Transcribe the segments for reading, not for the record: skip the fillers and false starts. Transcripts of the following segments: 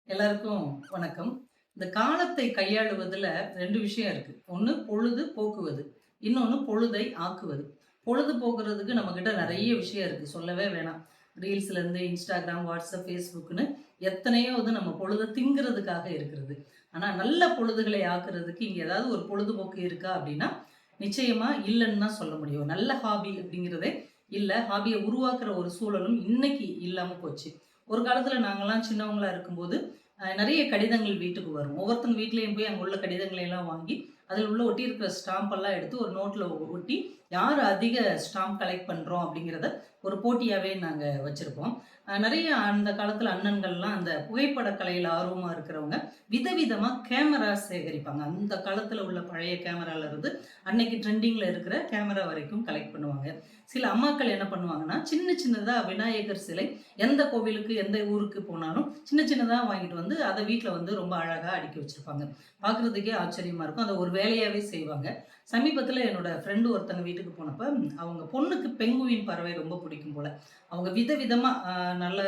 எல்லாருக்கும் வணக்கம். இந்த காலத்தை கையாளுவதுல 2 விஷயம் இருக்கு. ஒண்ணு பொழுது போக்குவது. இன்னொன்னு பொழுதை ஆக்குவது. பொழுது போக்குறதுக்கு நம்மகிட்ட நெறைய விஷயம் இருக்கு. சொல்லவே வேணாம். ரீல்ஸ்லேருந்து Instagram, WhatsApp, Facebookன்னு எத்தனையோ நம்ம பொழுத திங்கிறதுக்காக இருக்கிறது. ஆனா நல்ல பொழுதுகளை ஆக்குறதுக்கு இங்க ஏதாவது ஒரு பொழுதுபோக்கு இருக்கா அப்படின்னா, நிச்சயமா இல்லன்னு தான் சொல்ல முடியும். நல்ல ஹாபி அப்படிங்கிறதே இல்ல. ஹாபிய உருவாக்குற ஒரு சூழலும் இன்னைக்கு இல்லாம போச்சு. ஒரு காலத்துல நாங்கலாம் சின்னவங்களா இருக்கும்போது நிறைய கடிதங்கள் வீட்டுக்கு வரும். ஒவ்வொருத்தங்க வீட்லயும் போய் அங்க உள்ள கடிதங்களை எல்லாம் வாங்கி, அதில உள்ள ஒட்டியிருக்கிற ஸ்டாம்ப் எல்லாம் எடுத்து ஒரு நோட்ல ஒட்டி, யார் அதிக ஸ்டாம்ப் கலெக்ட் பண்றோம் அப்படிங்கிறத ஒரு போட்டியாவே நாங்க வச்சிருப்போம். நிறைய அந்த காலத்துல அண்ணன்கள்லாம் அந்த புகைப்பட கலையில ஆர்வமா இருக்கிறவங்க, விதவிதமா கேமரா சேகரிப்பாங்க. அந்த காலத்துல உள்ள பழைய கேமரால இருந்து, அன்னைக்கு ட்ரெண்டிங்ல இருக்கிற கேமரா வரைக்கும் கலெக்ட் பண்ணுவாங்க. சில அம்மாக்கள் என்ன பண்ணுவாங்கன்னா, சின்ன சின்னதா விநாயகர் சிலை எந்த கோவிலுக்கு, எந்த ஊருக்கு போனாலும் சின்ன சின்னதா வாங்கிட்டு வந்து, அத வீட்ல வந்து ரொம்ப அழகா அடுக்கி வச்சிருப்பாங்க. பார்க்குறதுக்கே ஆச்சரியமா இருக்கும். அத ஒரு வேலையாவே செய்வாங்க. சமீபத்தில என்னோட ஃப்ரெண்டு ஒருத்தங்க வீட்டுக்கு போனப்ப, அவங்க பொண்ணுக்கு பெங்குயின் பறவை ரொம்ப பிடிக்கும் போல. அவங்க விதவிதமா நல்ல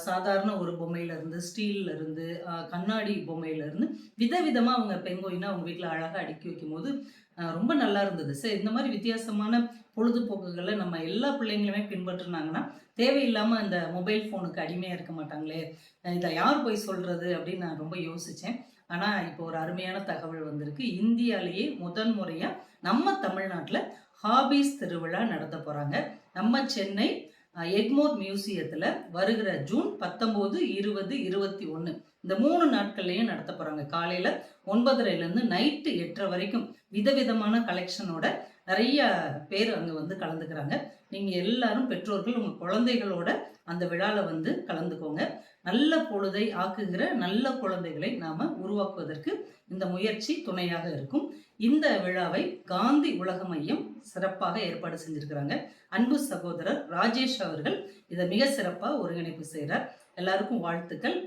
சாதாரண ஒரு பொம்மையிலருந்து, ஸ்டீல்ல இருந்து, கண்ணாடி பொம்மையிலருந்து விதவிதமா அவங்க பெங்குயின அவங்க வீட்ல அழகா அடுக்கி வைக்கும்போது, ரொம்ப நல்லா இருந்தது. சரி, இந்த மாரி வித்தியாசமான பொழுதுபோக்குகள நம்ம எல்லா பிள்ளைங்களுமே பின்பற்றுனாங்கன்னா, தேவையில்லாம அந்த மொபைல் ஃபோனுக்கு அடிமையா இருக்க மாட்டாங்களே! இத யார் போய் சொல்றது? அப்படின்னு நான் ரொம்ப யோசிச்சேன். ஆனா, இப்போ ஒரு அருமையான தகவல் வந்திருக்கு. இந்தியாலேயே முதன் முறையா நம்ம தமிழ்நாட்ல ஹாபீஸ் திருவிழா நடத்த போறாங்க. நம்ம சென்னை எக்மோர் மியூசியத்துல வருகிற ஜூன் 19, 20, 21 இந்த 3 நாட்கள்லயும் நடத்த போறாங்க. காலையில 9:30லேருந்து நைட்டு 8:30 வரைக்கும் விதவிதமான கலெக்ஷனோட நிறைய பேர் அங்க வந்து கலந்துக்கிறாங்க. நீங்க எல்லாரும் பெற்றோர்கள் உங்க குழந்தைகளோட அந்த விழால வந்து கலந்துக்கோங்க. நல்ல பொழுதை ஆக்குகிற நல்ல குழந்தைகளை நாம உருவாக்குவதற்கு இந்த முயற்சி துணையாக இருக்கும். இந்த விழாவை காந்தி உலக மையம் சிறப்பாக ஏற்பாடு செஞ்சிருக்கிறாங்க. அன்பு சகோதரர் ராஜேஷ் அவர்கள் இதை மிக சிறப்பா ஒருங்கிணைப்பு செய்கிறார். எல்லாருக்கும் வாழ்த்துக்கள்.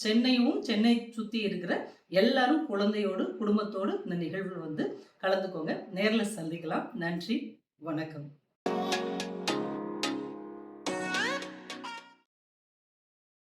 சென்னையும் சென்னை சுத்தி இருக்கிற எல்லாரும் குழந்தையோடு குடும்பத்தோடு இந்த நிகழ்வில் வந்து கலந்துக்கோங்க. நேர்ல சந்திக்கலாம். நன்றி, வணக்கம்.